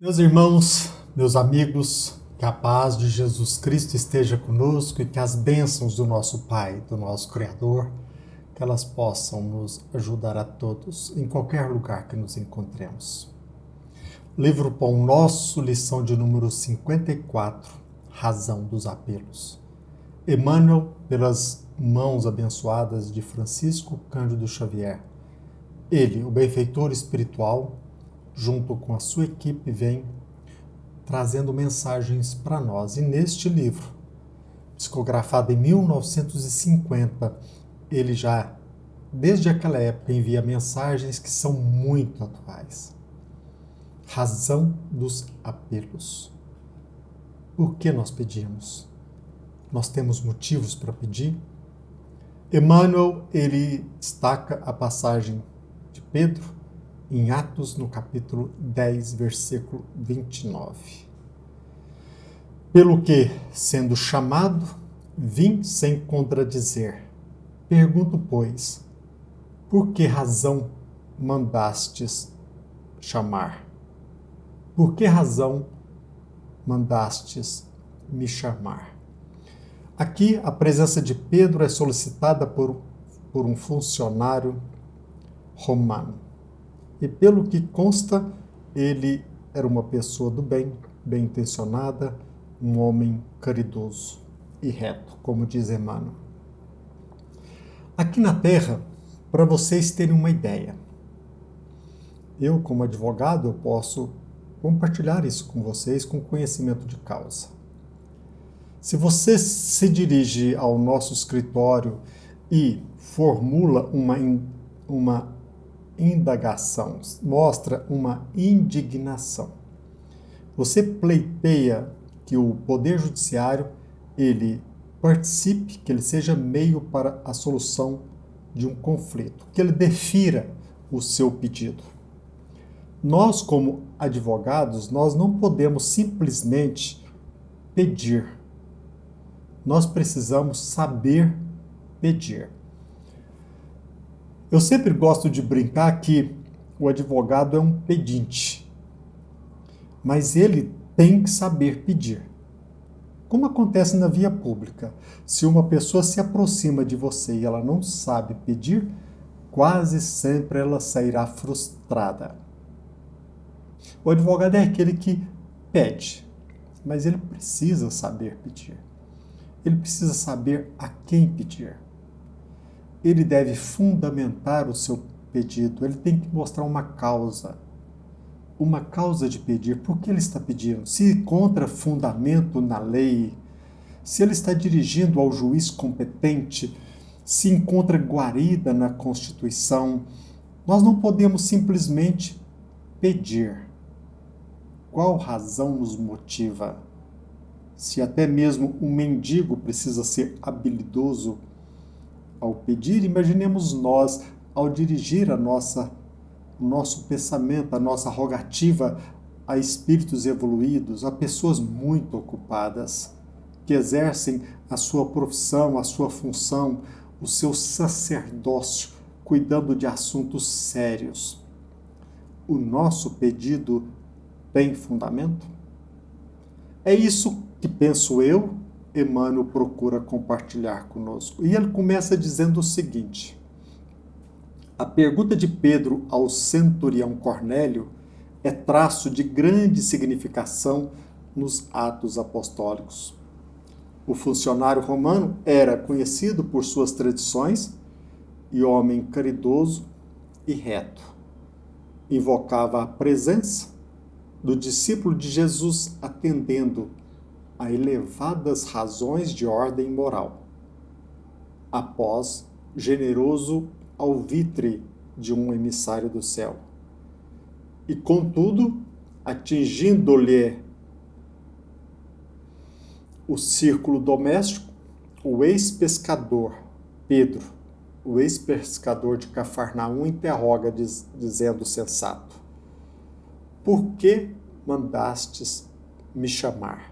Meus irmãos, meus amigos, que a paz de Jesus Cristo esteja conosco e que as bênçãos do nosso Pai, do nosso Criador, que elas possam nos ajudar a todos, em qualquer lugar que nos encontremos. Livro Pão Nosso, lição de número 54, Razão dos Apelos. Emmanuel, pelas mãos abençoadas de Francisco Cândido Xavier. Ele, o benfeitor espiritual, junto com a sua equipe, vem trazendo mensagens para nós. E neste livro, psicografado em 1950, ele já, desde aquela época, envia mensagens que são muito atuais. Razão dos apelos. Por que nós pedimos? Nós temos motivos para pedir? Emmanuel, ele destaca a passagem de Pedro, em Atos, no capítulo 10, versículo 29. Pelo que, sendo chamado, vim sem contradizer. Pergunto, pois, por que razão mandastes chamar? Por que razão mandastes me chamar? Aqui, a presença de Pedro é solicitada por um funcionário romano. E pelo que consta, ele era uma pessoa do bem, bem intencionada, um homem caridoso e reto, como diz Emmanuel. Aqui na Terra, para vocês terem uma ideia, eu, como advogado, eu posso compartilhar isso com vocês com conhecimento de causa. Se você se dirige ao nosso escritório e formula uma indagação, mostra uma indignação. Você pleiteia que o Poder Judiciário ele participe, que ele seja meio para a solução de um conflito, que ele defira o seu pedido. Nós, como advogados, nós não podemos simplesmente pedir. Nós precisamos saber pedir. Eu sempre gosto de brincar que o advogado é um pedinte, mas ele tem que saber pedir. Como acontece na via pública, se uma pessoa se aproxima de você e ela não sabe pedir, quase sempre ela sairá frustrada. O advogado é aquele que pede, mas ele precisa saber pedir. Ele precisa saber a quem pedir. Ele deve fundamentar o seu pedido, ele tem que mostrar uma causa de pedir. Por que ele está pedindo? Se encontra fundamento na lei, se ele está dirigindo ao juiz competente, se encontra guarida na Constituição. Nós não podemos simplesmente pedir. Qual razão nos motiva? Se até mesmo um mendigo precisa ser habilidoso ao pedir, imaginemos nós, ao dirigir o nosso pensamento, a nossa rogativa a espíritos evoluídos, a pessoas muito ocupadas, que exercem a sua profissão, a sua função, o seu sacerdócio, cuidando de assuntos sérios. O nosso pedido tem fundamento? É isso que penso eu, Emmanuel procura compartilhar conosco. E ele começa dizendo o seguinte: a pergunta de Pedro ao centurião Cornélio é traço de grande significação nos Atos Apostólicos. O funcionário romano era conhecido por suas tradições e homem caridoso e reto. Invocava a presença do discípulo de Jesus atendendo a elevadas razões de ordem moral, após generoso alvitre de um emissário do céu. E, contudo, atingindo-lhe o círculo doméstico, o ex-pescador Pedro, o ex-pescador de Cafarnaum, interroga, dizendo sensato: por que mandastes me chamar?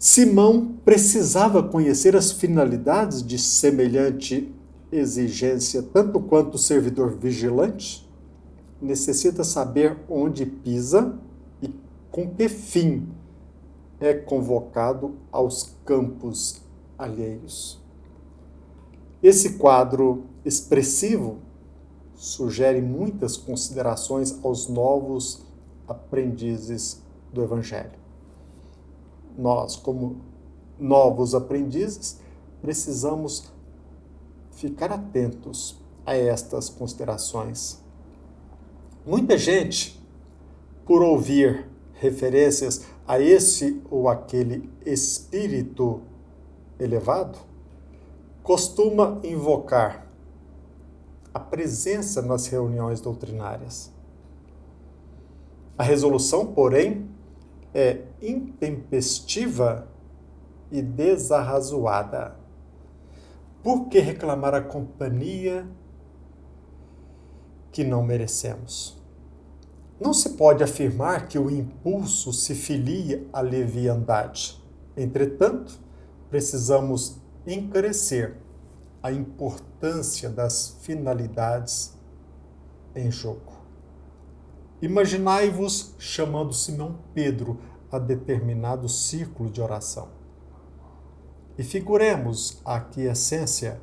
Simão precisava conhecer as finalidades de semelhante exigência, tanto quanto o servidor vigilante. necessita saber onde pisa e com que fim é convocado aos campos alheios. Esse quadro expressivo sugere muitas considerações aos novos aprendizes do Evangelho. Nós, como novos aprendizes, precisamos ficar atentos a estas considerações. Muita gente, por ouvir referências a esse ou aquele espírito elevado, costuma invocar a presença nas reuniões doutrinárias. A resolução, porém, é intempestiva e desarrazoada. Por que reclamar a companhia que não merecemos? Não se pode afirmar que o impulso se filie à leviandade. Entretanto, precisamos encarecer a importância das finalidades em jogo. Imaginai-vos chamando Simão Pedro a determinado círculo de oração. E figuremos a aquiescência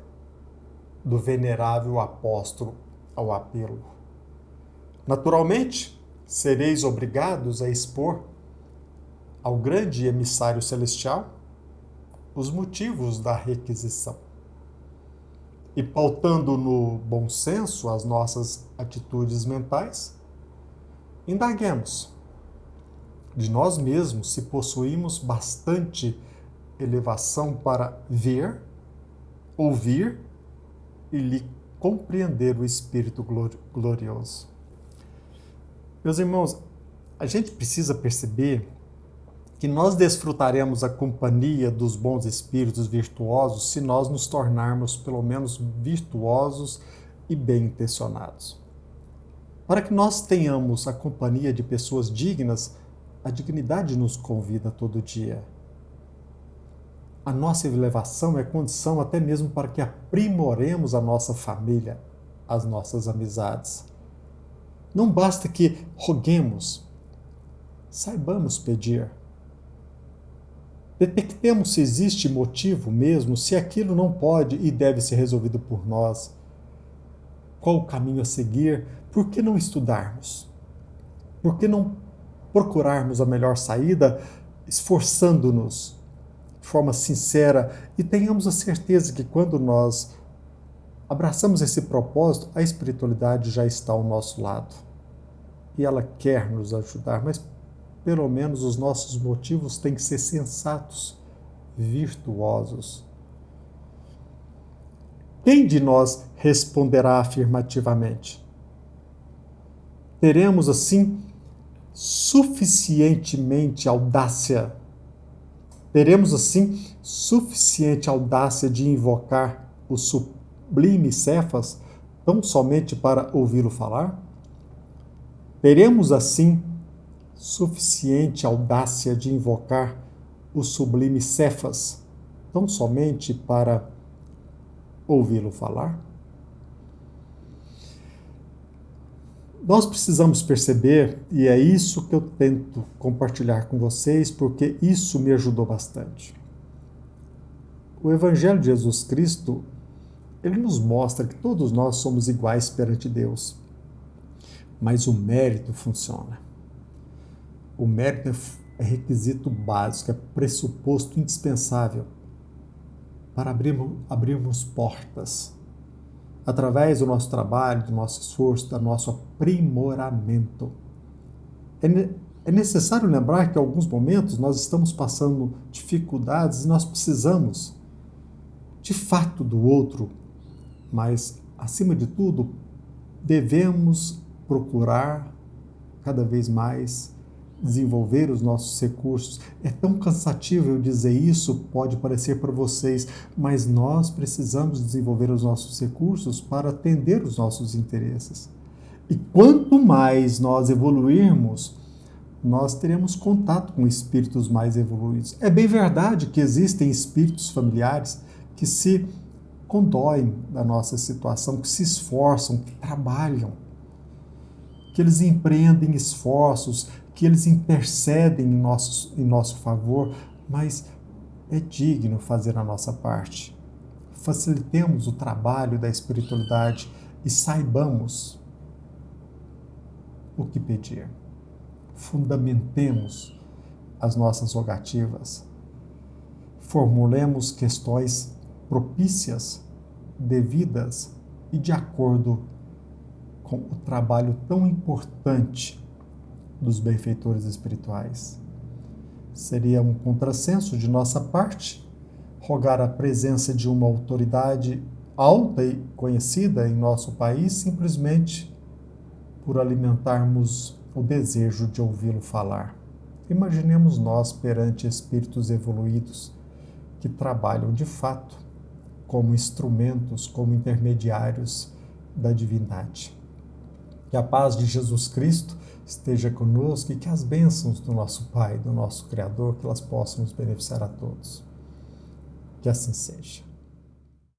do venerável apóstolo ao apelo. Naturalmente, sereis obrigados a expor ao grande emissário celestial os motivos da requisição. E pautando no bom senso as nossas atitudes mentais, indaguemos de nós mesmos se possuímos bastante elevação para ver, ouvir e lhe compreender o Espírito glorioso. Meus irmãos, a gente precisa perceber que nós desfrutaremos a companhia dos bons espíritos virtuosos se nós nos tornarmos pelo menos virtuosos e bem intencionados. Para que nós tenhamos a companhia de pessoas dignas, a dignidade nos convida todo dia. A nossa elevação é condição até mesmo para que aprimoremos a nossa família, as nossas amizades. Não basta que roguemos, saibamos pedir. Detectemos se existe motivo mesmo, se aquilo não pode e deve ser resolvido por nós. Qual o caminho a seguir? Por que não estudarmos? Por que não procurarmos a melhor saída, esforçando-nos de forma sincera e tenhamos a certeza que quando nós abraçamos esse propósito, a espiritualidade já está ao nosso lado. E ela quer nos ajudar, mas pelo menos os nossos motivos têm que ser sensatos, virtuosos. Quem de nós responderá afirmativamente? Teremos, assim, suficiente audácia de invocar o sublime Cefas tão somente para ouvi-lo falar? Teremos, assim, suficiente audácia de invocar o sublime Cefas tão somente para ouvi-lo falar? Nós precisamos perceber, e é isso que eu tento compartilhar com vocês, porque isso me ajudou bastante. O Evangelho de Jesus Cristo, ele nos mostra que todos nós somos iguais perante Deus, mas o mérito funciona. O mérito é requisito básico, é pressuposto indispensável para abrirmos portas através do nosso trabalho, do nosso esforço, do nosso aprimoramento. É necessário lembrar que em alguns momentos nós estamos passando dificuldades e nós precisamos, de fato, do outro, mas, acima de tudo, devemos procurar cada vez mais desenvolver os nossos recursos. É tão cansativo eu dizer isso, pode parecer para vocês, mas nós precisamos desenvolver os nossos recursos para atender os nossos interesses. E quanto mais nós evoluirmos, nós teremos contato com espíritos mais evoluídos. É bem verdade que existem espíritos familiares que se condoem da nossa situação, que se esforçam, que trabalham, que eles empreendem esforços, que eles intercedem em nosso favor, mas é digno fazer a nossa parte. Facilitemos o trabalho da espiritualidade e saibamos o que pedir. Fundamentemos as nossas rogativas. Formulemos questões propícias, devidas e de acordo com o trabalho tão importante dos benfeitores espirituais. Seria um contrassenso de nossa parte rogar a presença de uma autoridade alta e conhecida em nosso país simplesmente por alimentarmos o desejo de ouvi-lo falar. Imaginemos nós perante espíritos evoluídos que trabalham de fato como instrumentos, como intermediários da divindade. Que a paz de Jesus Cristo esteja conosco e que as bênçãos do nosso Pai, do nosso Criador, que elas possam nos beneficiar a todos. Que assim seja.